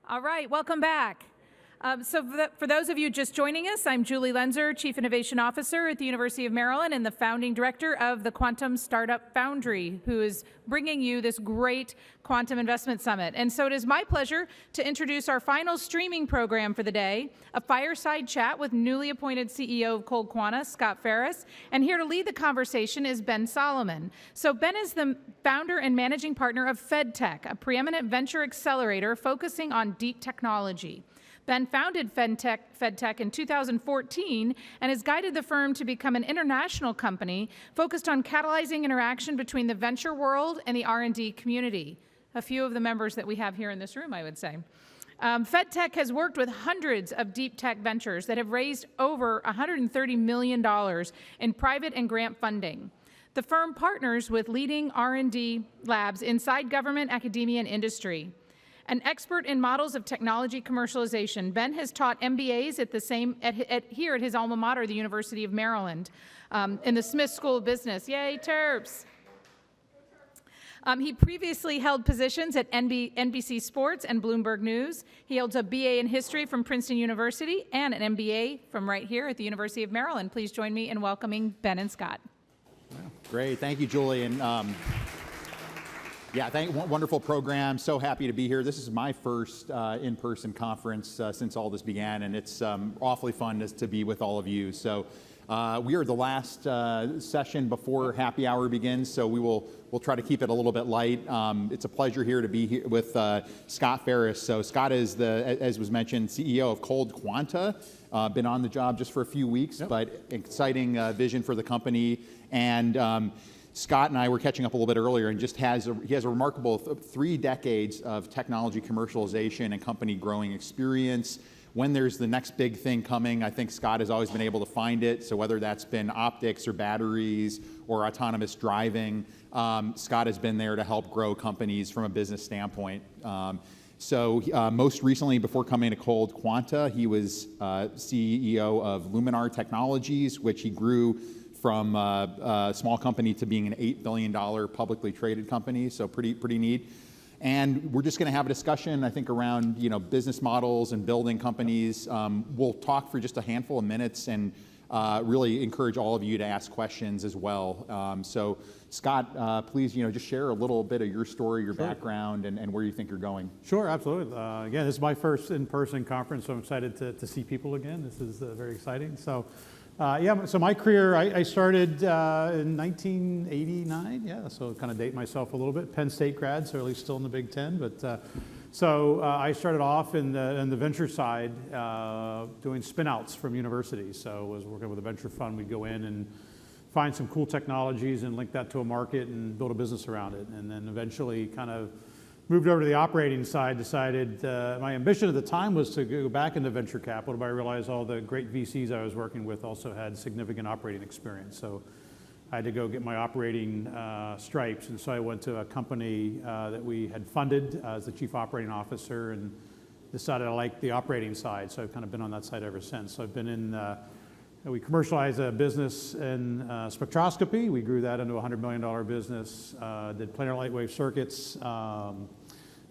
All right, welcome back. For those of you just joining us, I'm Julie Lenzer, Chief Innovation Officer at the University of Maryland and the founding director of the Quantum Startup Foundry, who is bringing you this great Quantum Investment Summit. And so it is my pleasure to introduce our final streaming program for the day, a fireside chat with newly appointed CEO of ColdQuanta, Scott Faris. And here to lead the conversation is Ben Solomon. So Ben is the founder and managing partner of FedTech, a preeminent venture accelerator focusing on deep technology. Ben founded FedTech in 2014 and has guided the firm to become an international company focused on catalyzing interaction between the venture world and the R&D community. A few of the members that we have here in this room, I would say. FedTech has worked with hundreds of deep tech ventures that have raised over $130 million in private and grant funding. The firm partners with leading R&D labs inside government, academia, and industry. An expert in models of technology commercialization, Ben has taught MBAs here at his alma mater, the University of Maryland, in the Smith School of Business. Yay, Terps! He previously held positions at NBC Sports and Bloomberg News. He holds a BA in History from Princeton University and an MBA from right here at the University of Maryland. Please join me in welcoming Ben and Scott. Great, thank you, Julie. And wonderful program. So happy to be here. This is my first in-person conference since all this began, and it's awfully fun to be with all of you. So we are the last session before happy hour begins, so we'll try to keep it a little bit light. It's a pleasure here to be here with Scott Faris. So Scott is as was mentioned, CEO of ColdQuanta. Been on the job just for a few weeks, but exciting vision for the company. And Scott and I were catching up a little bit earlier, and he has a remarkable 3 decades of technology commercialization and company growing experience. When there's the next big thing coming, I think Scott has always been able to find it. So whether that's been optics or batteries or autonomous driving, Scott has been there to help grow companies from a business standpoint. Most recently, before coming to ColdQuanta, he was CEO of Luminar Technologies, which he grew from a small company to being an $8 billion publicly traded company, so pretty neat. And we're just going to have a discussion, I think, around business models and building companies. We'll talk for just a handful of minutes and really encourage all of you to ask questions as well. So Scott, please just share a little bit of your story, your background, and where you think you're going. Sure, absolutely. Again, this is my first in-person conference, so I'm excited to see people again. This is very exciting. So my career, I started in 1989, so kind of date myself a little bit. Penn State grad, so at least still in the Big Ten. But I started off in the venture side doing spin-outs from universities. So I was working with a venture fund. We'd go in and find some cool technologies and link that to a market and build a business around it. And then eventually kind of moved over to the operating side, decided my ambition at the time was to go back into venture capital, but I realized all the great VCs I was working with also had significant operating experience. So I had to go get my operating stripes, and so I went to a company that we had funded as the chief operating officer and decided I liked the operating side, so I've kind of been on that side ever since. So I've been in, we commercialized a business in spectroscopy. We grew that into a $100 million business, did planar light wave circuits,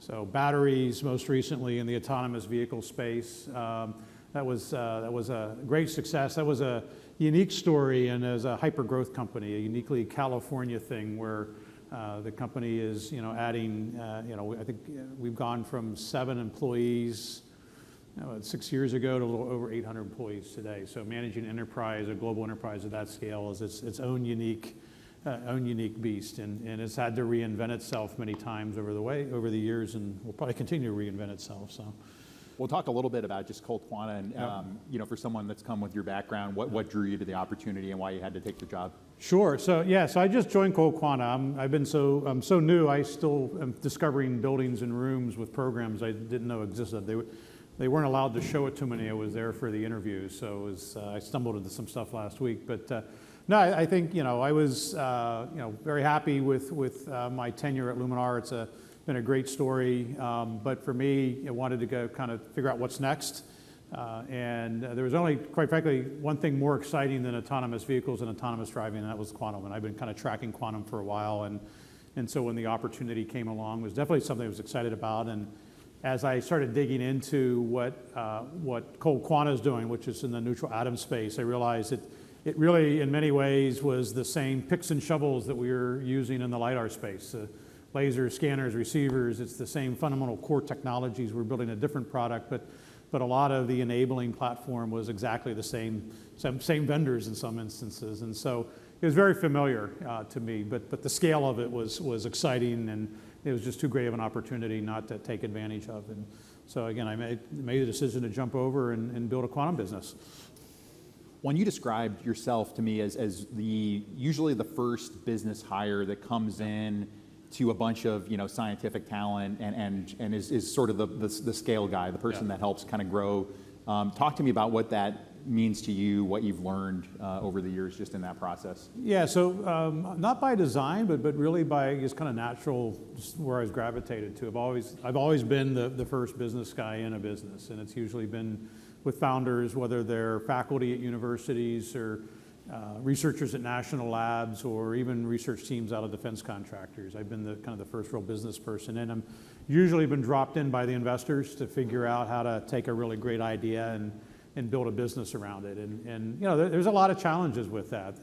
so batteries, most recently in the autonomous vehicle space. That was a great success. That was a unique story, and as a hyper-growth company, a uniquely California thing where the company is adding, I think we've gone from 7 employees 6 years ago to a little over 800 employees today. So managing enterprise, a global enterprise of that scale, is its own unique beast, and it's had to reinvent itself many times over the years, and will probably continue to reinvent itself. So we'll talk a little bit about just ColdQuanta, and for someone that's come with your background, what drew you to the opportunity and why you had to take the job. Sure. So I just joined ColdQuanta. I'm so new. I still am discovering buildings and rooms with programs I didn't know existed. They weren't allowed to show it to me. I was there for the interview, so I stumbled into some stuff last week. But no, I think I was very happy with my tenure at Luminar. It's been a great story, but for me, I wanted to go kind of figure out what's next. And there was only, quite frankly, one thing more exciting than autonomous vehicles and autonomous driving, and that was quantum. And I've been kind of tracking quantum for a while, and so when the opportunity came along, it was definitely something I was excited about. And as I started digging into what ColdQuanta is doing, which is in the neutral atom space, I realized that it really, in many ways, was the same picks and shovels that we were using in the LiDAR space. Lasers, scanners, receivers, it's the same fundamental core technologies. We're building a different product, but a lot of the enabling platform was exactly the same vendors in some instances. And so it was very familiar to me, but the scale of it was exciting, and it was just too great of an opportunity not to take advantage of. And so again, I made the decision to jump over and build a quantum business. When you described yourself to me as usually the first business hire that comes in to a bunch of scientific talent and is sort of the scale guy, the person that helps kind of grow. Talk to me about what that means to you, what you've learned over the years just in that process. Yeah, so not by design, but really by just kind of natural, just where I was gravitated to. I've always been the first business guy in a business, and it's usually been with founders, whether they're faculty at universities or researchers at national labs or even research teams out of defense contractors. I've been kind of the first real business person, and I'm usually been dropped in by the investors to figure out how to take a really great idea and build a business around it. And there's a lot of challenges with that.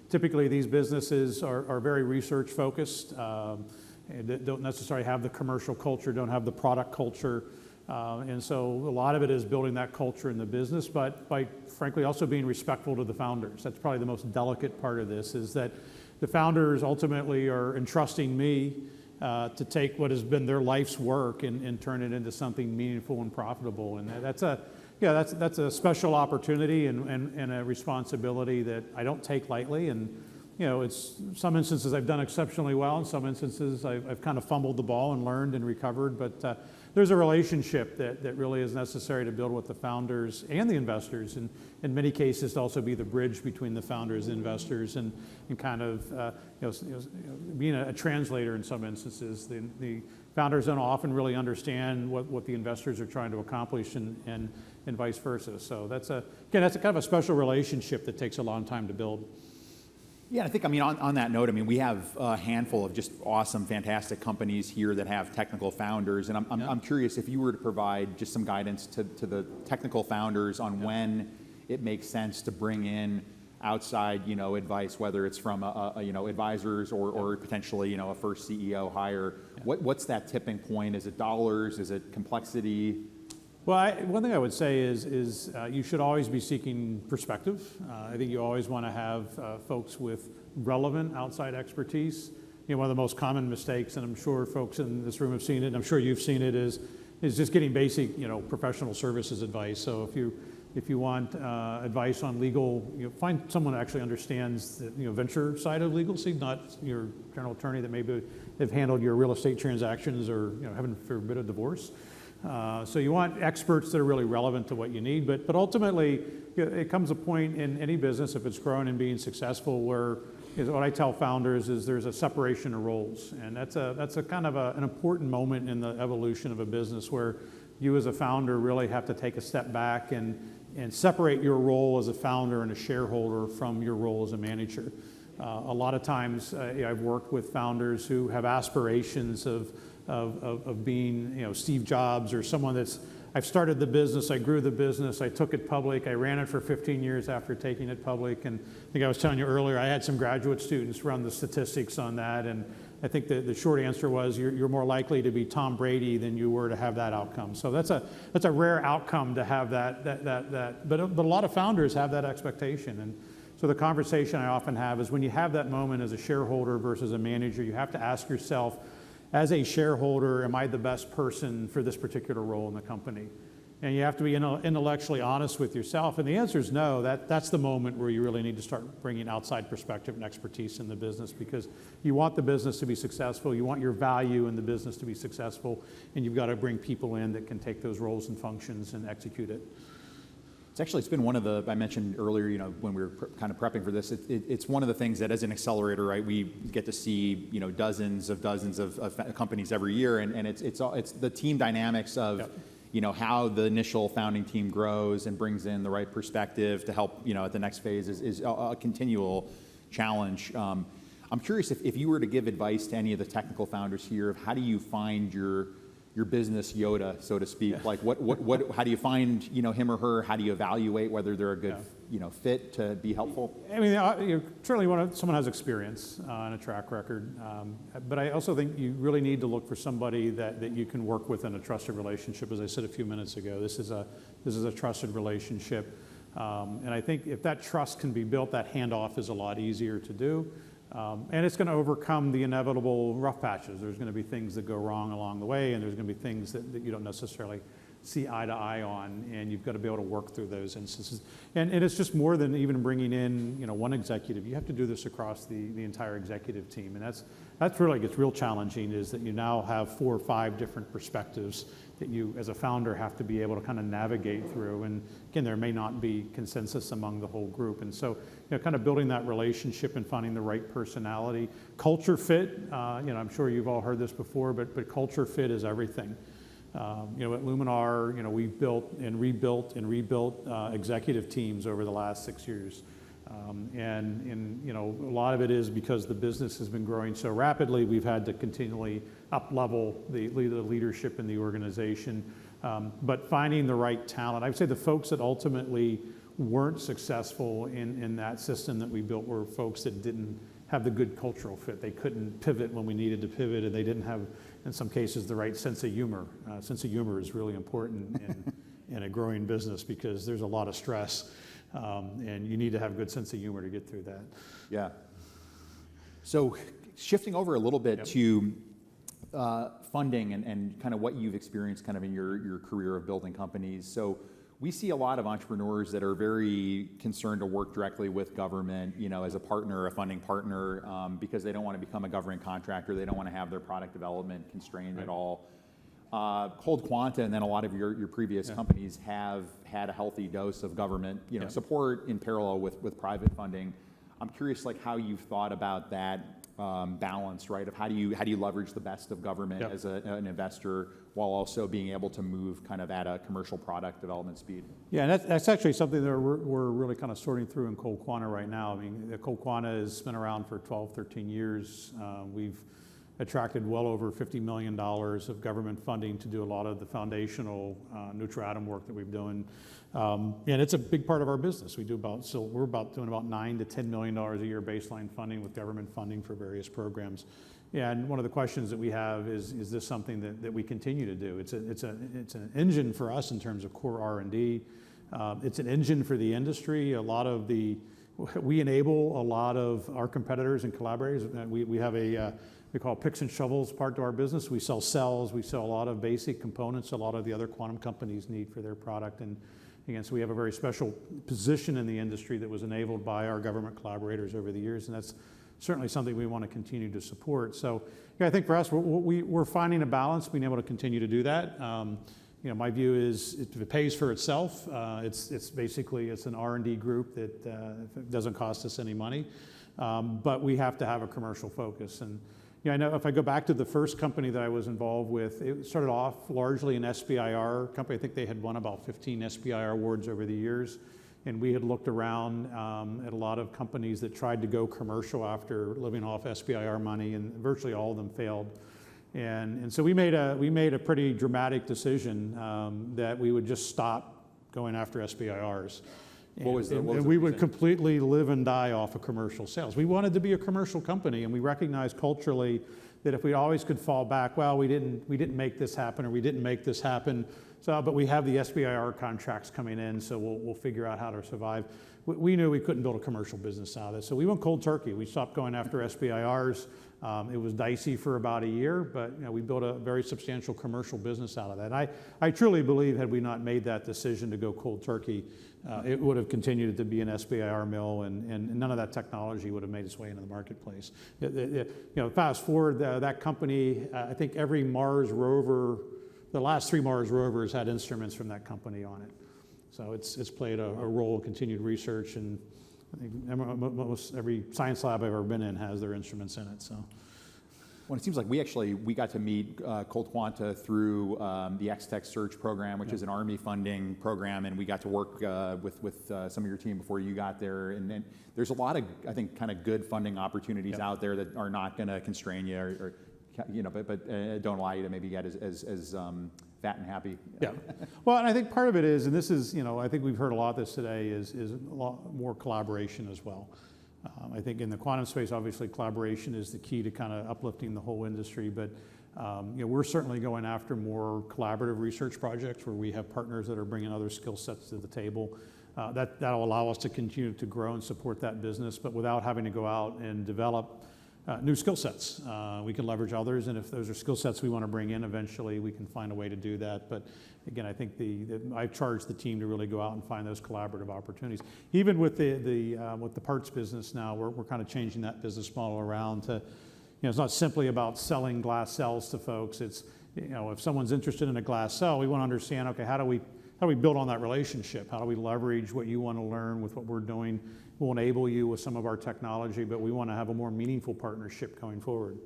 Typically these businesses are very research focused, and don't necessarily have the commercial culture, don't have the product culture. And so a lot of it is building that culture in the business, but by frankly also being respectful to the founders. That's probably the most delicate part of this, is that the founders ultimately are entrusting me to take what has been their life's work and turn it into something meaningful and profitable. And that's a special opportunity and a responsibility that I don't take lightly. And it's some instances I've done exceptionally well, in some instances I've kind of fumbled the ball and learned and recovered, but there's a relationship that really is necessary to build with the founders and the investors, and in many cases to also be the bridge between the founders and investors, and kind of being a translator in some instances. The founders don't often really understand what the investors are trying to accomplish, and vice versa. So that's a kind of a special relationship that takes a long time to build. Yeah, I think, on that note, we have a handful of just awesome, fantastic companies here that have technical founders, and I'm curious if you were to provide just some guidance to the technical founders on when it makes sense to bring in outside, advice, whether it's from advisors or potentially, a first CEO hire. What's that tipping point? Is it dollars? Is it complexity? Well, one thing I would say is you should always be seeking perspective. I think you always want to have folks with relevant outside expertise. One of the most common mistakes, and I'm sure folks in this room have seen it, and I'm sure you've seen it, is just getting basic, professional services advice. So if you want advice on legal, find someone who actually understands the venture side of legal, not your general attorney that maybe have handled your real estate transactions or heaven forbid a divorce. So you want experts that are really relevant to what you need, but ultimately it comes a point in any business, if it's growing and being successful, where what I tell founders is there's a separation of roles, and that's a kind of an important moment in the evolution of a business, where you as a founder really have to take a step back and separate your role as a founder and a shareholder from your role as a manager. A lot of times I've worked with founders who have aspirations of being, Steve Jobs, or someone I've started the business, I grew the business, I took it public, I ran it for 15 years after taking it public, and I think I was telling you earlier, I had some graduate students run the statistics on that, and I think the short answer was you're more likely to be Tom Brady than you were to have that outcome. So that's a rare outcome to have that, but a lot of founders have that expectation. And so the conversation I often have is, when you have that moment as a shareholder versus a manager, you have to ask yourself, as a shareholder, am I the best person for this particular role in the company? And you have to be intellectually honest with yourself. And the answer is no. That's the moment where you really need to start bringing outside perspective and expertise in the business, because you want the business to be successful. You want your value in the business to be successful. And you've got to bring people in that can take those roles and functions and execute it. It's been one of the, I mentioned earlier, when we were kind of prepping for this, it's one of the things that as an accelerator, right, we get to see, dozens of companies every year, and it's the team dynamics of, how the initial founding team grows and brings in the right perspective to help, at the next phase is a continual challenge. I'm curious if you were to give advice to any of the technical founders here of how do you find your your business Yoda, so to speak. Like how do you find, him or her? How do you evaluate whether they're a good, fit to be helpful? I mean, you certainly someone has experience and a track record, but I also think you really need to look for somebody that you can work with in a trusted relationship. As I said a few minutes ago, this is a trusted relationship, and I think if that trust can be built, that handoff is a lot easier to do. And it's going to overcome the inevitable rough patches. There's going to be things that go wrong along the way, and there's going to be things that you don't necessarily see eye to eye on, and you've got to be able to work through those instances. And it's just more than even bringing in one executive. You have to do this across the entire executive team, and that's really gets real challenging, is that you now have 4 or 5 different perspectives that you as a founder have to be able to kind of navigate through. And again, there may not be consensus among the whole group, and so kind of building that relationship and finding the right personality. Culture fit, I'm sure you've all heard this before, but culture fit is everything. At Luminar, we've built and rebuilt executive teams over the last 6 years. And a lot of it is because the business has been growing so rapidly, we've had to continually up-level the leadership in the organization. But finding the right talent, I would say the folks that ultimately weren't successful in that system that we built were folks that didn't have the good cultural fit. They couldn't pivot when we needed to pivot, and they didn't have, in some cases, the right sense of humor. Sense of humor is really important in a growing business because there's a lot of stress, and you need to have a good sense of humor to get through that. Yeah. So shifting over a little bit to funding and kind of what you've experienced kind of in your career of building companies. So we see a lot of entrepreneurs that are very concerned to work directly with government, as a partner, a funding partner, because they don't want to become a government contractor. They don't want to have their product development constrained at all. ColdQuanta and then a lot of your previous companies have had a healthy dose of government, support in parallel with private funding. I'm curious, like, how you've thought about that balance, right? Of how do you leverage the best of government as an investor while also being able to move kind of at a commercial product development speed? Yeah, and that's actually something that we're really kind of sorting through in ColdQuanta right now. I mean, ColdQuanta has been around for 12, 13 years. We've attracted well over $50 million of government funding to do a lot of the foundational neutral atom work that we've done. And it's a big part of our business. We're doing about $9 to $10 million a year baseline funding with government funding for various programs. Yeah, and one of the questions that we have is this something that we continue to do? It's an engine for us in terms of core R&D. It's an engine for the industry. We enable a lot of our competitors and collaborators. We have we call picks and shovels part to our business. We sell cells. We sell a lot of basic components a lot of the other quantum companies need for their product. And again, so we have a very special position in the industry that was enabled by our government collaborators over the years, and that's certainly something we want to continue to support. So I think for us, we're finding a balance, being able to continue to do that. My view is if it pays for itself, it's basically an R&D group that doesn't cost us any money, but we have to have a commercial focus. And I know if I go back to the first company that I was involved with, it started off largely an SBIR company. I think they had won about 15 SBIR awards over the years. And we had looked around at a lot of companies that tried to go commercial after living off SBIR money, and virtually all of them failed. And so we made a pretty dramatic decision that we would just stop going after SBIRs. And we would completely live and die off of commercial sales. We wanted to be a commercial company, and we recognized culturally that if we always could fall back, well, we didn't make this happen, or we didn't make this happen. So, but we have the SBIR contracts coming in, so we'll figure out how to survive. We knew we couldn't build a commercial business out of it, so we went cold turkey. We stopped going after SBIRs. It was dicey for about a year, but we built a very substantial commercial business out of that. I truly believe had we not made that decision to go cold turkey, it would have continued to be an SBIR mill, and none of that technology would have made its way into the marketplace. Fast forward, that company, I think every Mars rover, the last 3 Mars rovers had instruments from that company on it. So it's played a role in continued research, and I think almost every science lab I've ever been in has their instruments in it. So, well, it seems like we got to meet ColdQuanta through the FedTech Search program, which is an Army funding program, and we got to work with some of your team before you got there. And then there's a lot of, I think, kind of good funding opportunities out there that are not going to constrain you or but don't allow you to maybe get as fat and happy. Yeah. Well, and I think part of it is, and this is, I think we've heard a lot of this today, is a lot more collaboration as well. I think in the quantum space, obviously collaboration is the key to kind of uplifting the whole industry, but we're certainly going after more collaborative research projects where we have partners that are bringing other skill sets to the table. That'll allow us to continue to grow and support that business, but without having to go out and develop new skill sets. We can leverage others, and if those are skill sets we want to bring in, eventually we can find a way to do that. But again, I think I've charged the team to really go out and find those collaborative opportunities. Even with the parts business now, we're kind of changing that business model around to, it's not simply about selling glass cells to folks. It's, if someone's interested in a glass cell, we want to understand, okay, how do we build on that relationship? How do we leverage what you want to learn with what we're doing? We'll enable you with some of our technology, but we want to have a more meaningful partnership going forward.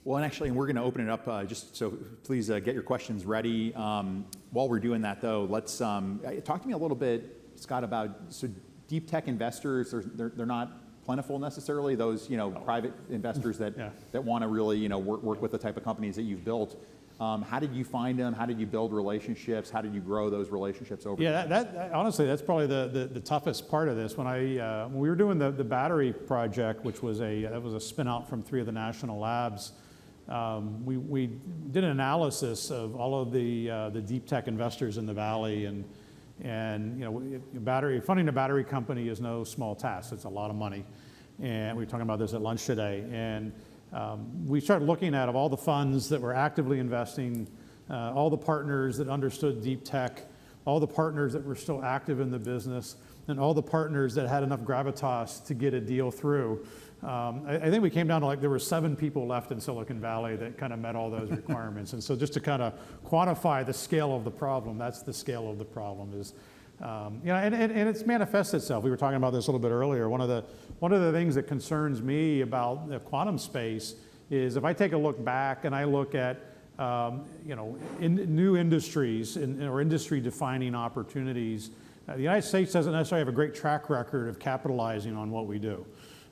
Well, and we're going to open it up, just so please get your questions ready. While we're doing that, though, let's talk to me a little bit, Scott, about deep tech investors. They're not plentiful necessarily. Those private investors that want to really work with the type of companies that you've built. How did you find them? How did you build relationships? How did you grow those relationships over time? That honestly, that's probably the toughest part of this. When we were doing the battery project, which was a spin out from 3 of the national labs, we did an analysis of all of the deep tech investors in the Valley, and funding a battery company is no small task. It's a lot of money, and we were talking about this at lunch today. And we started looking at, of all the funds that were actively investing, all the partners that understood deep tech, all the partners that were still active in the business, and all the partners that had enough gravitas to get a deal through. I think we came down to there were 7 people left in Silicon Valley that kind of met all those requirements. And so just to kind of quantify the scale of the problem, that's the scale of the problem is, and it's manifests itself. We were talking about this a little bit earlier. One of the things that concerns me about the quantum space is if I take a look back and I look at new industries or industry-defining opportunities, the United States doesn't necessarily have a great track record of capitalizing on what we do.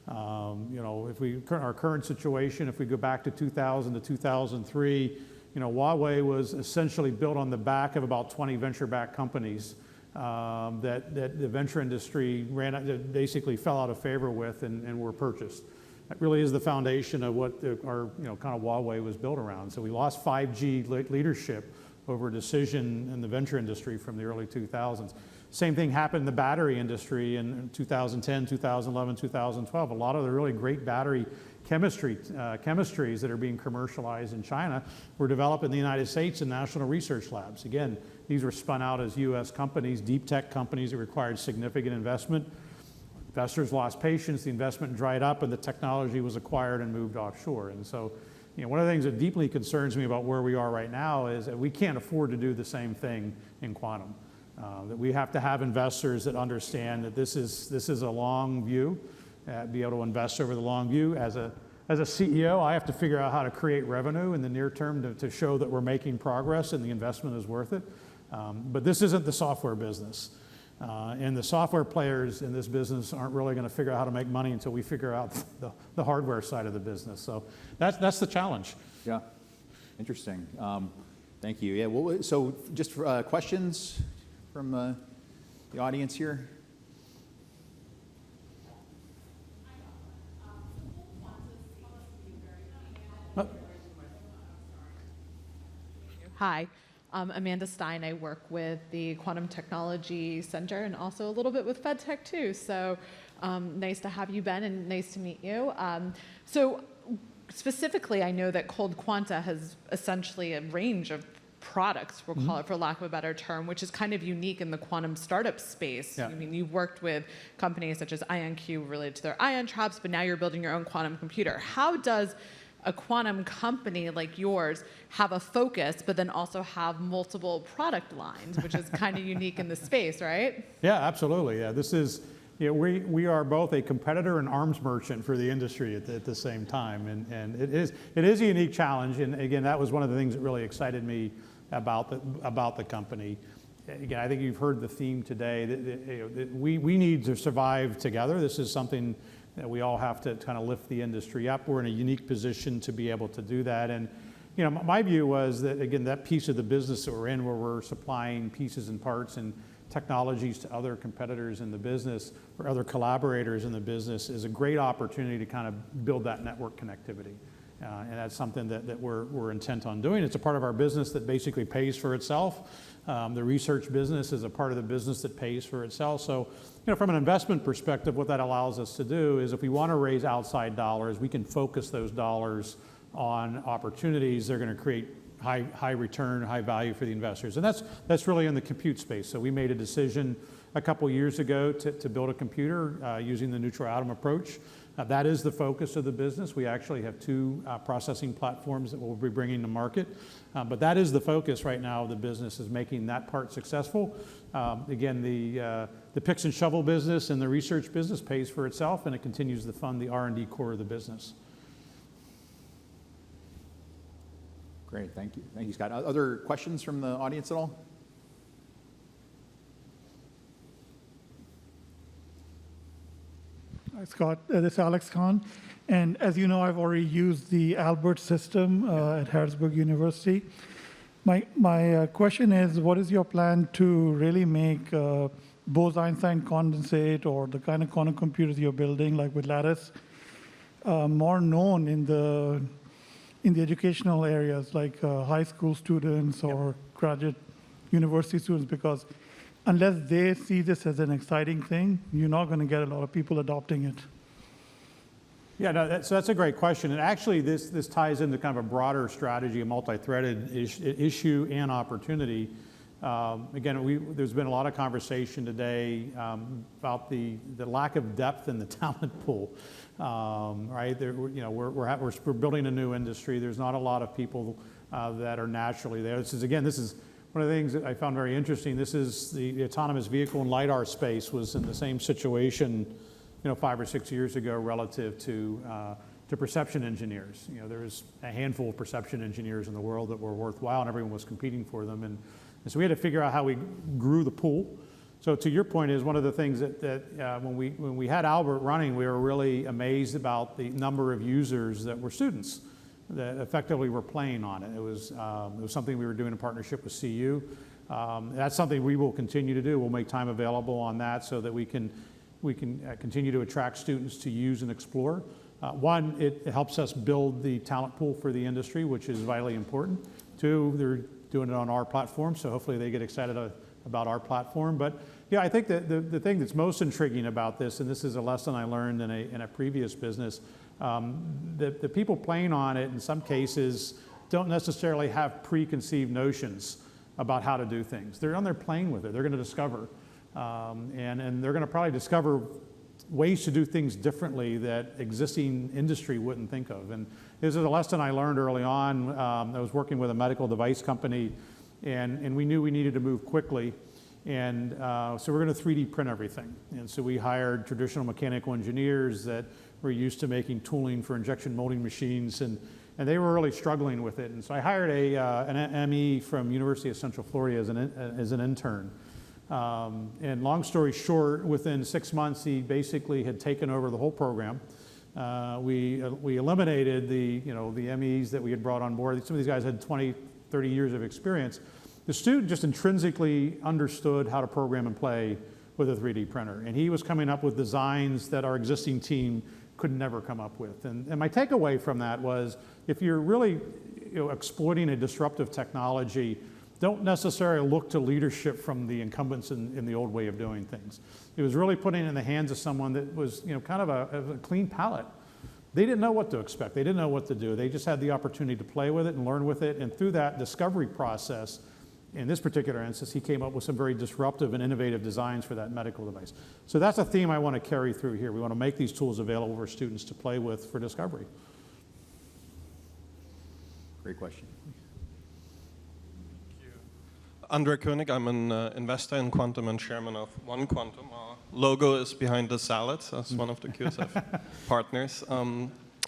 Our current situation, if we go back to 2000 to 2003, Huawei was essentially built on the back of about 20 venture-backed companies that the venture industry basically fell out of favor with and were purchased. That really is the foundation of what our kind of Huawei was built around. So we lost 5G leadership over a decision in the venture industry from the early 2000s. Same thing happened in the battery industry in 2010, 2011, 2012. A lot of the really great battery chemistries that are being commercialized in China were developed in the United States in national research labs. Again, these were spun out as U.S. companies, deep tech companies that required significant investment. Investors lost patience, the investment dried up, and the technology was acquired and moved offshore. And so, one of the things that deeply concerns me about where we are right now is that we can't afford to do the same thing in quantum. That we have to have investors that understand that this is a long view, be able to invest over the long view. As a CEO, I have to figure out how to create revenue in the near term to show that we're making progress and the investment is worth it. But this isn't the software business. And the software players in this business aren't really going to figure out how to make money until we figure out the hardware side of the business. So that's the challenge. Yeah, interesting. Thank you. Yeah. Well, so just questions from the audience here. Hi, I'm Amanda Stein. I work with the Quantum Technology Center and also a little bit with FedTech too. So nice to have you, Ben, and nice to meet you. So specifically, I know that ColdQuanta has essentially a range of products, we'll call it for lack of a better term, which is kind of unique in the quantum startup space. Yeah. I mean, you've worked with companies such as IonQ related to their ion traps, but now you're building your own quantum computer. How does a quantum company like yours have a focus, but then also have multiple product lines, which is kind of unique in the space, right? Yeah, absolutely. Yeah, this is, we are both a competitor and arms merchant for the industry at the same time, and it is a unique challenge. And again, that was one of the things that really excited me about the company. Again, I think you've heard the theme today that we need to survive together. This is something We all have to kind of lift the industry up. We're in a unique position to be able to do that. And you know, my view was that, again, that piece of the business that we're in, where we're supplying pieces and parts and technologies to other competitors in the business or other collaborators in the business, is a great opportunity to kind of build that network connectivity. And that's something that we're intent on doing. It's a part of our business that basically pays for itself. The research business is a part of the business that pays for itself. So, you know, from an investment perspective, what that allows us to do is, if we want to raise outside dollars, we can focus those dollars on opportunities that are going to create high return, high value for the investors. And that's really in the compute space. So we made a decision a couple years ago to build a computer using the neutral atom approach. That is the focus of the business. We actually have 2 processing platforms that we'll be bringing to market. But that is the focus right now of the business, is making that part successful. Again, the picks and shovel business and the research business pays for itself, and it continues to fund the R&D core of the business. Great, thank you. Thank you, Scott. Other questions from the audience at all? Hi, Scott. This is Alex Khan. And as you know, I've already used the Albert system at Harrisburg University. My question is, what is your plan to really make Bose-Einstein condensate, or the kind of quantum computers you're building, like with Lattice, more known in the educational areas, like high school students or graduate university students? Because unless they see this as an exciting thing, you're not going to get a lot of people adopting it. Yeah, no, so that's a great question. And actually, this ties into kind of a broader strategy, a multi-threaded issue and opportunity. Again, there's been a lot of conversation today about the lack of depth in the talent pool. Right? We're building a new industry. There's not a lot of people that are naturally there. This is one of the things that I found very interesting. This is the autonomous vehicle and LiDAR space was in the same situation, 5 or 6 years ago relative to perception engineers. There was a handful of perception engineers in the world that were worthwhile, and everyone was competing for them. And so we had to figure out how we grew the pool. So to your point, is one of the things that when we had Albert running, we were really amazed about the number of users that were students that effectively were playing on it. It was something we were doing in partnership with CU. That's something we will continue to do. We'll make time available on that so that we can continue to attract students to use and explore. One, it helps us build the talent pool for the industry, which is vitally important. 2, they're doing it on our platform, so hopefully they get excited about our platform. But yeah, I think that the thing that's most intriguing about this, and this is a lesson I learned in a previous business, the people playing on it in some cases don't necessarily have preconceived notions about how to do things. They're on there playing with it. They're going to discover. And they're going to probably discover ways to do things differently that existing industry wouldn't think of. And this is a lesson I learned early on. I was working with a medical device company, and we knew we needed to move quickly. And so we're going to 3D print everything. And so we hired traditional mechanical engineers that were used to making tooling for injection molding machines, and they were really struggling with it. And so I hired an ME from University of Central Florida as an intern. And long story short, within 6 months, he basically had taken over the whole program. We eliminated the MEs that we had brought on board. Some of these guys had 20, 30 years of experience. The student just intrinsically understood how to program and play with a 3D printer. And he was coming up with designs that our existing team could never come up with. And my takeaway from that was, if you're really exploiting a disruptive technology, don't necessarily look to leadership from the incumbents in the old way of doing things. It was really putting it in the hands of someone that was kind of a clean palette. They didn't know what to expect. They didn't know what to do. They just had the opportunity to play with it and learn with it. And through that discovery process, in this particular instance, he came up with some very disruptive and innovative designs for that medical device. So that's a theme I want to carry through here. We want to make these tools available for students to play with for discovery. Great question. Andre Koenig, I'm an investor in Quantum and chairman of One Quantum. Our logo is behind the salad as one of the QSF partners.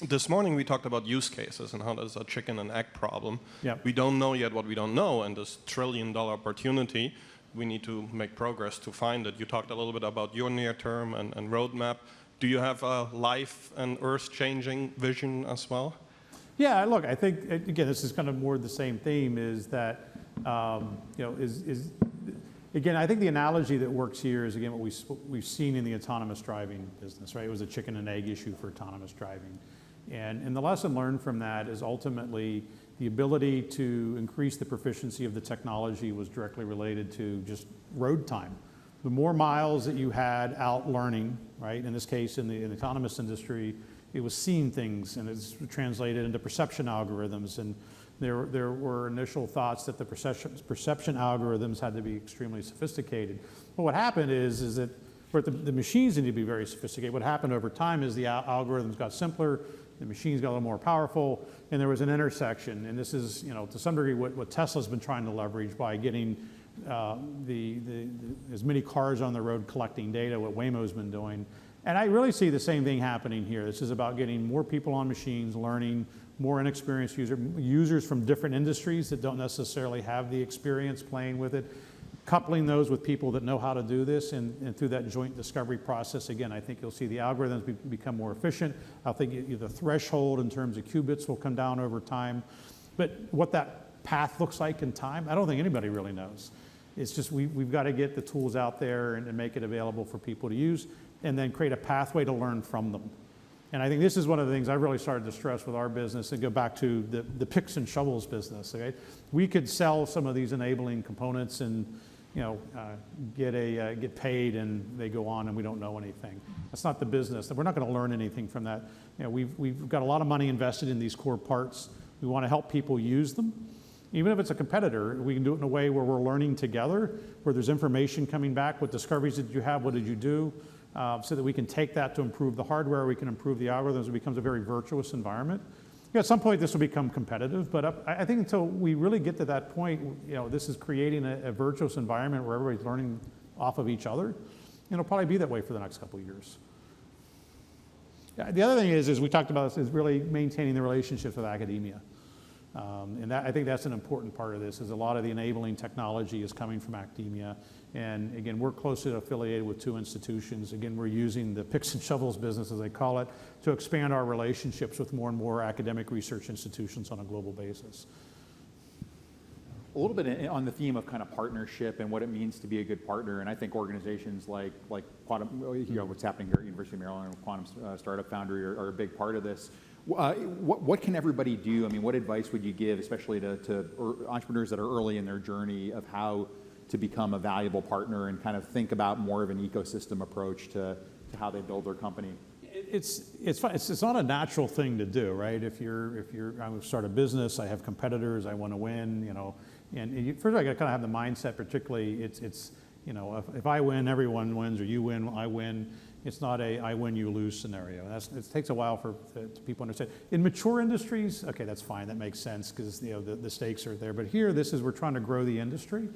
This morning we talked about use cases and how there's a chicken and egg problem. Yep. We don't know yet what we don't know, and this $1 trillion opportunity, we need to make progress to find it. You talked a little bit about your near term and roadmap. Do you have a life and earth-changing vision as well? Yeah, look, I think, again, this is kind of more the same theme, is that, again, I think the analogy that works here is, again, what we've seen in the autonomous driving business, right? It was a chicken and egg issue for autonomous driving. And the lesson learned from that is ultimately the ability to increase the proficiency of the technology was directly related to just road time. The more miles that you had out learning, right? In this case, in the autonomous industry, it was seeing things, and it's translated into perception algorithms. And there were initial thoughts that the perception algorithms had to be extremely sophisticated. But what happened is that the machines need to be very sophisticated. What happened over time is the algorithms got simpler, the machines got a little more powerful, and there was an intersection. And this is, to some degree, what Tesla's been trying to leverage by getting as many cars on the road collecting data, what Waymo's been doing. And I really see the same thing happening here. This is about getting more people on machines, learning, more inexperienced users from different industries that don't necessarily have the experience playing with it, coupling those with people that know how to do this, and through that joint discovery process, again, I think you'll see the algorithms become more efficient. I think the threshold in terms of qubits will come down over time. But what that path looks like in time, I don't think anybody really knows. It's just we've got to get the tools out there and make it available for people to use, and then create a pathway to learn from them. And I think this is one of the things I really started to stress with our business, and go back to the picks and shovels business. Okay? We could sell some of these enabling components and get paid, and they go on and we don't know anything. That's not the business. We're not going to learn anything from that. We've got a lot of money invested in these core parts. We want to help people use them. Even if it's a competitor, we can do it in a way where we're learning together, where there's information coming back. What discoveries did you have? What did you do? So that we can take that to improve the hardware, we can improve the algorithms. It becomes a very virtuous environment. At some point, this will become competitive, but I think until we really get to that point, this is creating a virtuous environment where everybody's learning off of each other. It'll probably be that way for the next couple of years. The other thing is we talked about this, is really maintaining the relationships with academia. And I think that's an important part of this, is a lot of the enabling technology is coming from academia. And again, we're closely affiliated with 2 institutions. Again, we're using the picks and shovels business, as they call it, to expand our relationships with more and more academic research institutions on a global basis. A little bit on the theme of kind of partnership and what it means to be a good partner, and I think organizations like Quantum, what's happening here at University of Maryland and Quantum Startup Foundry are a big part of this. What can everybody do? I mean, what advice would you give, especially to entrepreneurs that are early in their journey, of how to become a valuable partner and kind of think about more of an ecosystem approach to how they build their company? It's fun. It's not a natural thing to do, right? If I would start a business, I have competitors, I want to win, and first I got to kind of have the mindset, particularly if I win, everyone wins, or you win, I win. It's not a I win, you lose scenario. It takes a while for people to understand. In mature industries, okay, that's fine, that makes sense, because the stakes are there. But here, we're trying to grow the industry.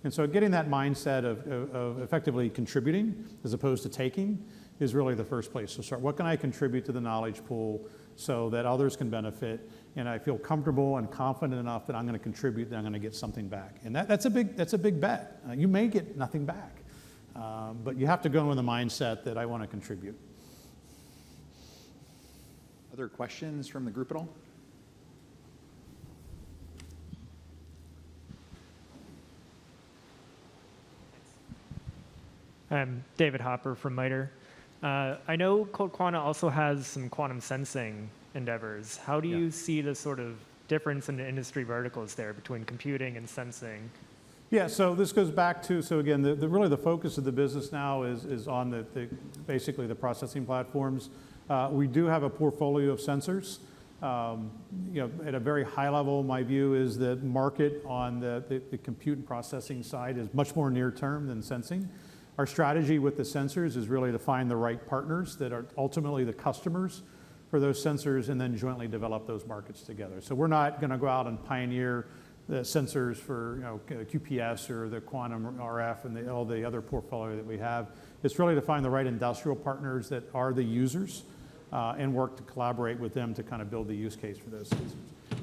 And so getting that mindset of effectively contributing as opposed to taking is really the first place to start. What can I contribute to the knowledge pool so that others can benefit, and I feel comfortable and confident enough that I'm going to contribute, that I'm going to get something back. And that's a big bet. You may get nothing back, but you have to go in with the mindset that I want to contribute. Other questions from the group at all? I'm David Hopper from MITRE. I know ColdQuanta also has some quantum sensing endeavors. How do you see the sort of difference in the industry verticals there between computing and sensing? Yeah, so this goes back to, so again, really the focus of the business now is on basically the processing platforms. We do have a portfolio of sensors. At a very high level, my view is that market on the compute and processing side is much more near term than sensing. Our strategy with the sensors is really to find the right partners that are ultimately the customers for those sensors, and then jointly develop those markets together. So we're not going to go out and pioneer the sensors for QPS or the quantum RF and all the other portfolio that we have. It's really to find the right industrial partners that are the users and work to collaborate with them to kind of build the use case for those sensors.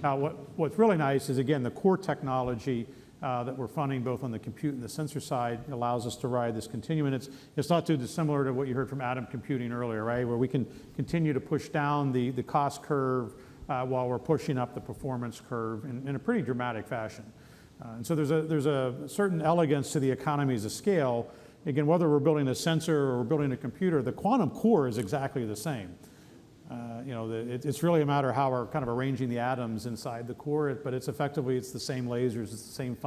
Now, what's really nice is, again, the core technology that we're funding both on the compute and the sensor side allows us to ride this continuum. And it's not too dissimilar to what you heard from Atom Computing earlier, right? Where we can continue to push down the cost curve while we're pushing up the performance curve in a pretty dramatic fashion. And so there's a certain elegance to the economies of scale. Again, whether we're building a sensor or we're building a computer, the quantum core is exactly the same. It's really a matter of how we're kind of arranging the atoms inside the core, but it's effectively, it's the same lasers, it's the same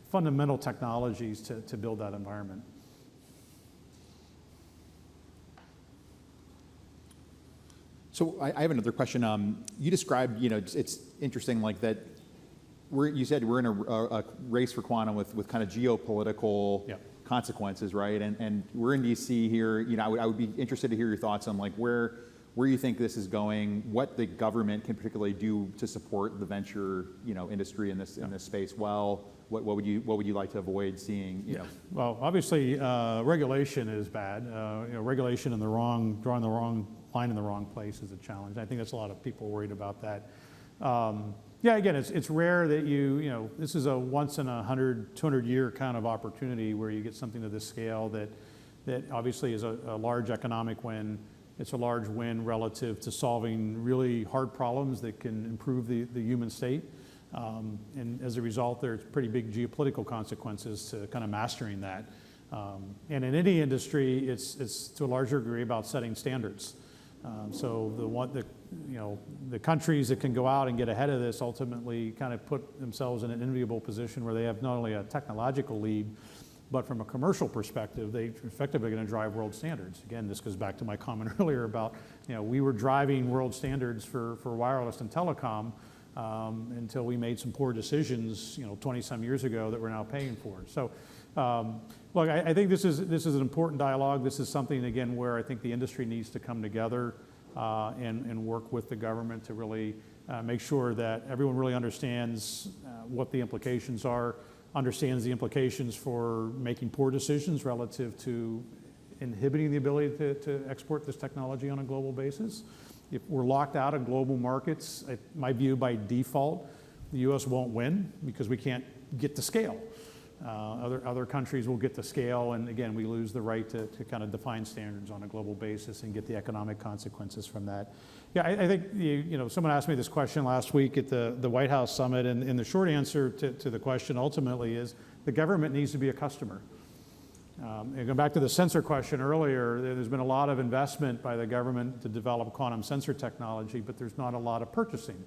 fundamental technologies to build that environment. So I have another question. You described, it's interesting like that. You said we're in a race for quantum with kind of geopolitical consequences, right? And we're in DC here. I would be interested to hear your thoughts on like where you think this is going, what the government can particularly do to support the venture, industry in this space. Well, what would you like to avoid seeing? Well, obviously, regulation is bad. Regulation drawing the wrong line in the wrong place is a challenge. I think that's a lot of people worried about that. Again, it's rare that this is a once in 100, 200 year kind of opportunity where you get something to this scale that obviously is a large economic win. It's a large win relative to solving really hard problems that can improve the human state. And as a result, there's pretty big geopolitical consequences to kind of mastering that. And in any industry, it's to a larger degree about setting standards. So the countries that can go out and get ahead of this ultimately kind of put themselves in an enviable position where they have not only a technological lead, but from a commercial perspective, they effectively going to drive world standards. Again, this goes back to my comment earlier about, we were driving world standards for wireless and telecom until we made some poor decisions, 20 some years ago that we're now paying for. So, look, I think this is an important dialogue. This is something, again, where I think the industry needs to come together and work with the government to really make sure that everyone really understands what the implications are, understands the implications for making poor decisions relative to inhibiting the ability to export this technology on a global basis. If we're locked out of global markets, my view by default, the U.S. won't win because we can't get to scale. Other countries will get to scale, and again, we lose the right to kind of define standards on a global basis and get the economic consequences from that. I think someone asked me this question last week at the White House summit, and the short answer to the question ultimately is the government needs to be a customer. And going back to the sensor question earlier, there's been a lot of investment by the government to develop quantum sensor technology, but there's not a lot of purchasing.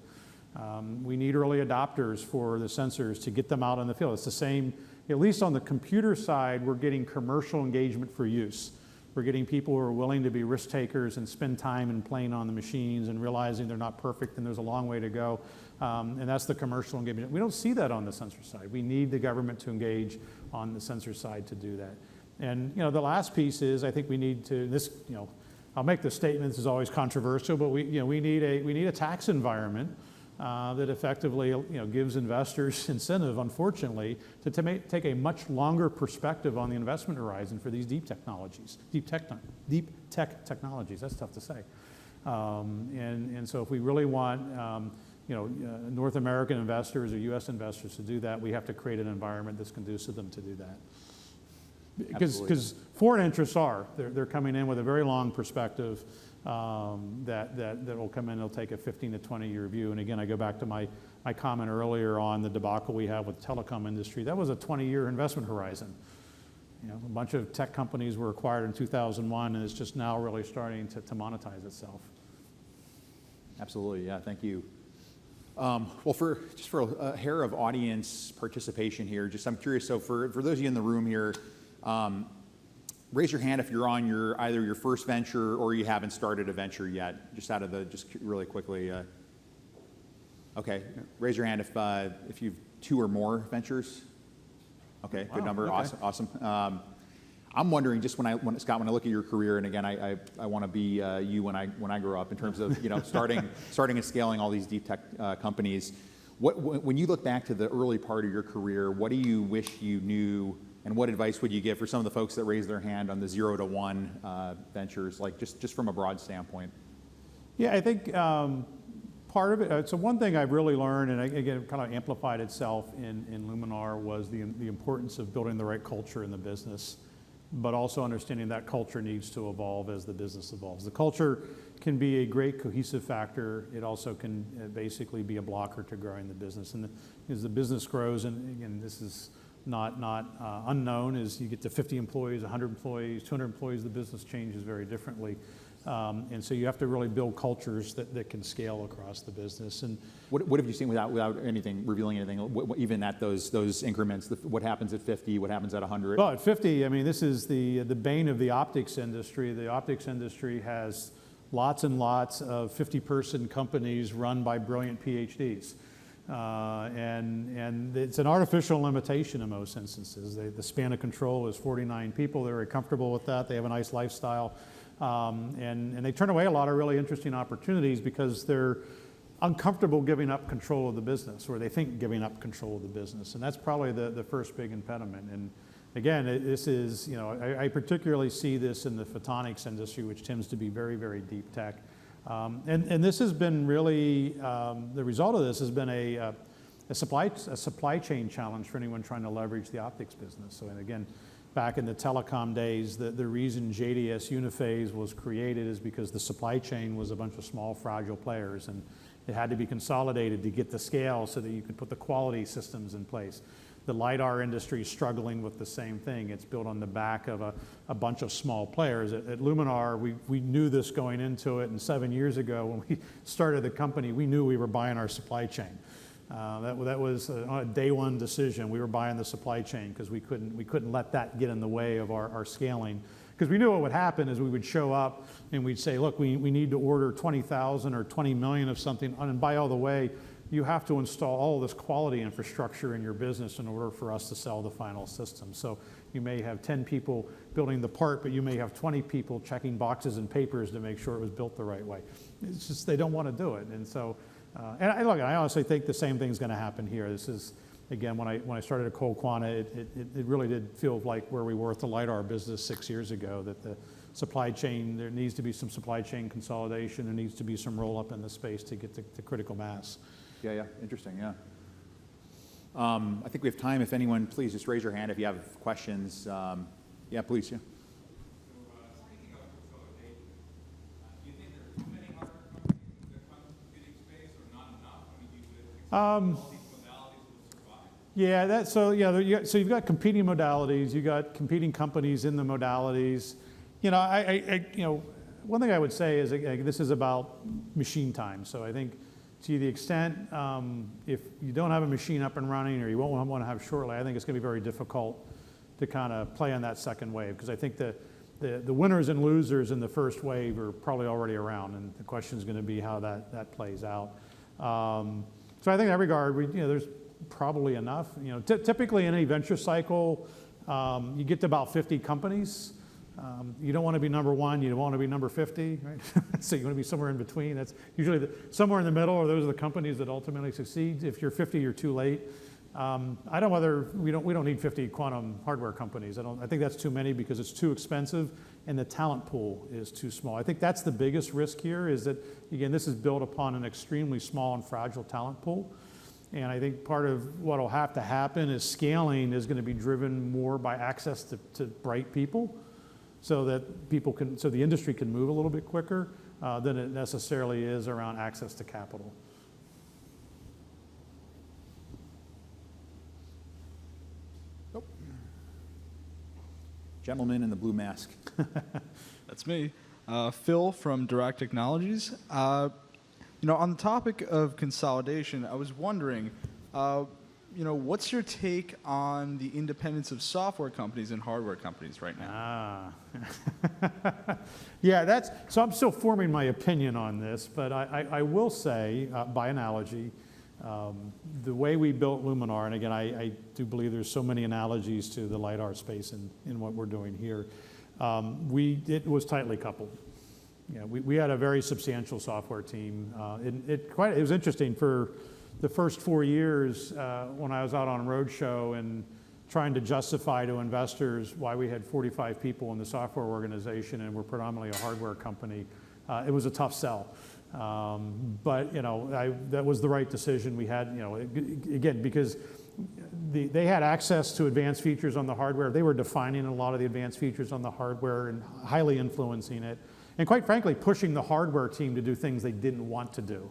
We need early adopters for the sensors to get them out in the field. It's the same, at least on the computer side, we're getting commercial engagement for use. We're getting people who are willing to be risk takers and spend time and playing on the machines and realizing they're not perfect and there's a long way to go. And that's the commercial engagement. We don't see that on the sensor side. We need the government to engage on the sensor side to do that. And the last piece is I think we need to, I'll make the statement, this is always controversial, but we need a tax environment that effectively gives investors incentive, unfortunately, to take a much longer perspective on the investment horizon for these deep tech technologies. That's tough to say. And so if we really want North American investors or U.S. investors to do that, we have to create an environment that's conducive to them to do that. Because foreign interests they're coming in with a very long perspective. That will come in, it'll take a 15 to 20 year view. And again, I go back to my comment earlier on the debacle we have with the telecom industry. That was a 20-year investment horizon. A bunch of tech companies were acquired in 2001, and it's just now really starting to monetize itself. Absolutely, yeah, thank you. Well, for a hair of audience participation here, I'm curious, so for those of you in the room here, raise your hand if you're on either your first venture or you haven't started a venture yet. Just really quickly. Okay, raise your hand if you've 2 or more ventures. Okay, good number. Okay. Awesome. I'm wondering, just Scott, when I look at your career, and again, I want to be you when I grow up in terms of starting and scaling all these deep tech companies. When you look back to the early part of your career, what do you wish you knew? And what advice would you give for some of the folks that raise their hand on the 0 to 1 ventures, like just from a broad standpoint? Yeah, I think part of it. So one thing I've really learned, and again, it kind of amplified itself in Luminar, was the importance of building the right culture in the business, but also understanding that culture needs to evolve as the business evolves. The culture can be a great cohesive factor. It also can basically be a blocker to growing the business. And as the business grows, and again, this is not unknown, as you get to 50 employees, 100 employees, 200 employees, the business changes very differently. And so you have to really build cultures that can scale across the business. And What have you seen without anything, revealing anything, even at those increments, what happens at 50, what happens at 100? well, at 50, I mean, this is the bane of the optics industry. The optics industry has lots and lots of 50-person companies run by brilliant PhDs. And it's an artificial limitation in most instances. The span of control is 49 people. They're very comfortable with that. They have a nice lifestyle. And they turn away a lot of really interesting opportunities because they're uncomfortable giving up control of the business, or they think giving up control of the business. And that's probably the first big impediment. And again, this is, you know, I particularly see this in the photonics industry, which tends to be very, very deep tech. And this has been really, the result of this has been a supply chain challenge for anyone trying to leverage the optics business. So, and again, back in the telecom days, the reason JDS Uniphase was created is because the supply chain was a bunch of small, fragile players, and it had to be consolidated to get the scale so that you could put the quality systems in place. The LiDAR industry is struggling with the same thing. It's built on the back of a bunch of small players. At Luminar, we knew this going into it, and 7 years ago when we started the company, we knew we were buying our supply chain. That was a day one decision. We were buying the supply chain because we couldn't let that get in the way of our scaling. Because we knew what would happen is we would show up and we'd say, look, we need to order 20,000 or 20 million of something, and by all the way, you have to install all this quality infrastructure in your business in order for us to sell the final system. So you may have 10 people building the part, but you may have 20 people checking boxes and papers to make sure it was built the right way. It's just they don't want to do it. And so, and I honestly think the same thing's going to happen here. This is, again, when I started at ColdQuanta, it really did feel like where we were with the LiDAR business 6 years ago, that the supply chain, there needs to be some supply chain consolidation. There needs to be some roll up in the space to get to critical mass. Yeah, interesting, yeah. I think we have time. If anyone, please just raise your hand if you have questions. Yeah, please, yeah. Speaking of consolidation, do you think there are too many hardware companies in the quantum computing space, or not enough? I mean, do you expect all these modalities will survive? So you've got competing modalities. You've got competing companies in the modalities. You know, one thing I would say is this is about machine time. So I think, to the extent if you don't have a machine up and running, or you won't want to have shortly, I think it's going to be very difficult to kind of play on that second wave, because I think the winners and losers in the first wave are probably already around, and the question is going to be how that plays out. So I think in that regard, there's probably enough. You know, typically in any venture cycle, you get to about 50 companies. You don't want to be number one, you don't want to be number 50, right? So you want to be somewhere in between. That's usually somewhere in the middle, or those are the companies that ultimately succeed. If you're 50, you're too late. I don't know whether we don't need 50 quantum hardware companies. I think that's too many because it's too expensive and the talent pool is too small. I think that's the biggest risk here, is that, again, this is built upon an extremely small and fragile talent pool. And I think part of what will have to happen is scaling is going to be driven more by access to bright people, so that the industry can move a little bit quicker than it necessarily is around access to capital. Nope. Gentleman in the blue mask. That's me. Phil from Direct Technologies. On the topic of consolidation, I was wondering, what's your take on the independence of software companies and hardware companies right now? Yeah, so I'm still forming my opinion on this, but I will say, by analogy, the way we built Luminar, and again, I do believe there's so many analogies to the LiDAR space in what we're doing here, it was tightly coupled. Yeah, we had a very substantial software team. It was interesting for the first 4 years when I was out on roadshow and trying to justify to investors why we had 45 people in the software organization and we're predominantly a hardware company. It was a tough sell. But that was the right decision. We had, again, because they had access to advanced features on the hardware. They were defining a lot of the advanced features on the hardware and highly influencing it. And quite frankly, pushing the hardware team to do things they didn't want to do.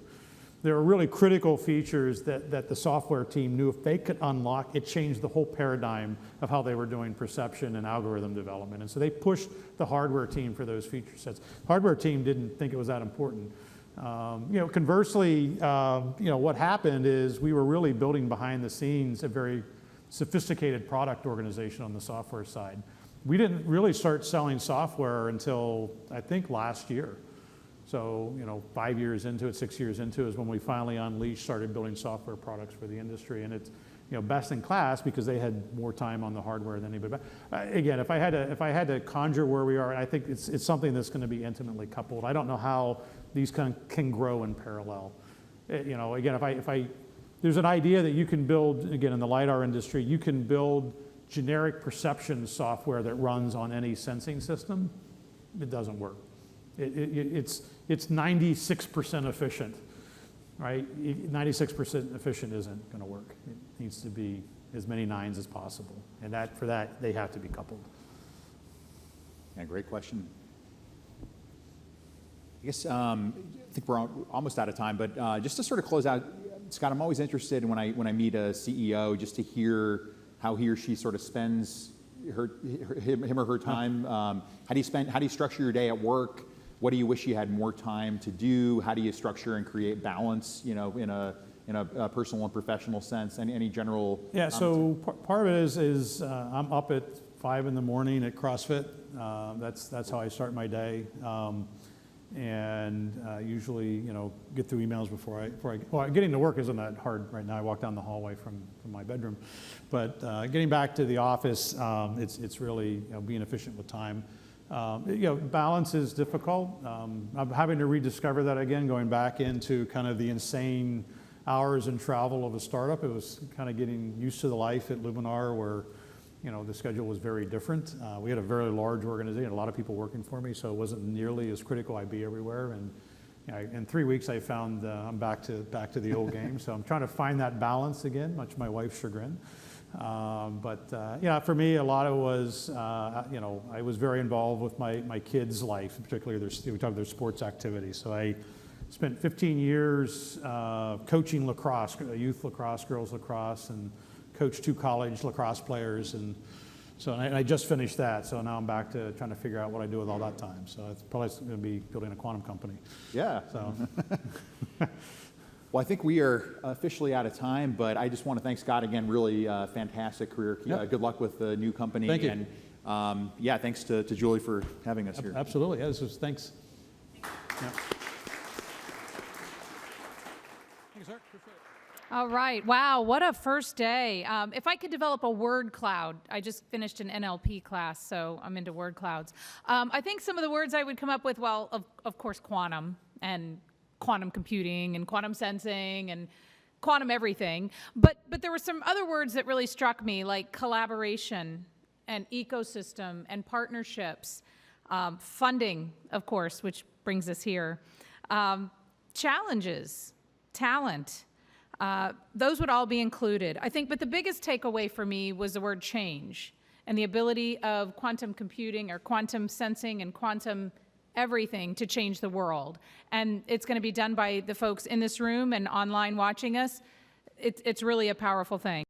There were really critical features that the software team knew if they could unlock, it changed the whole paradigm of how they were doing perception and algorithm development. And so they pushed the hardware team for those feature sets. The hardware team didn't think it was that important. Conversely, what happened is we were really building behind the scenes a very sophisticated product organization on the software side. We didn't really start selling software until, I think, last year. So, 5 years into it, 6 years into it is when we finally unleashed, started building software products for the industry. And it's, best in class because they had more time on the hardware than anybody. Again, if I had to conjure where we are, I think it's something that's going to be intimately coupled. I don't know how these can grow in parallel. Again, if there's an idea that you can build, again, in the LiDAR industry, you can build generic perception software that runs on any sensing system. It doesn't work. It's 96% efficient, right? 96% efficient isn't going to work. It needs to be as many nines as possible, and for that they have to be coupled. Yeah, great question. I guess I think we're almost out of time, but just to sort of close out, Scott, I'm always interested when I meet a CEO just to hear how he or she sort of spends him or her time. How do you structure your day at work? What do you wish you had more time to do? How do you structure and create balance, in a personal and professional sense? Any general? Yeah. So part of it is I'm up at 5 in the morning at CrossFit. That's how I start my day, and usually get through emails before I getting to work isn't that hard right now. I walk down the hallway from my bedroom, but getting back to the office, it's really being efficient with time. Balance is difficult. I'm having to rediscover that again, going back into kind of the insane hours and travel of a startup. It was kind of getting used to the life at Luminar where, the schedule was very different. We had a very large organization, a lot of people working for me, so it wasn't nearly as critical I'd be everywhere. And in 3 weeks, I found I'm back to the old game. So I'm trying to find that balance again, much to my wife's chagrin. For me, a lot of it was, I was very involved with my kids' life, particularly we talk about their sports activities. So I spent 15 years coaching lacrosse, youth lacrosse, girls lacrosse, and coached 2 college lacrosse players. And so I just finished that. So now I'm back to trying to figure out what I do with all that time. So it's probably going to be building a quantum company. Yeah. So. Well, I think we are officially out of time, but I just want to thank Scott again. Really fantastic career. Yep. Good luck with the new company. Thank you. And thanks to Julie for having us here. Absolutely. Yeah, thanks. Yeah. Thanks, sir. Appreciate it. All right. Wow, what a first day. If I could develop a word cloud, I just finished an NLP class, so I'm into word clouds. I think some of the words I would come up with, well, of course, quantum and quantum computing and quantum sensing and quantum everything. But there were some other words that really struck me, like collaboration and ecosystem and partnerships, funding, of course, which brings us here, challenges, talent. Those would all be included. I think, but the biggest takeaway for me was the word change and the ability of quantum computing or quantum sensing and quantum everything to change the world. And it's going to be done by the folks in this room and online watching us. It's really a powerful thing.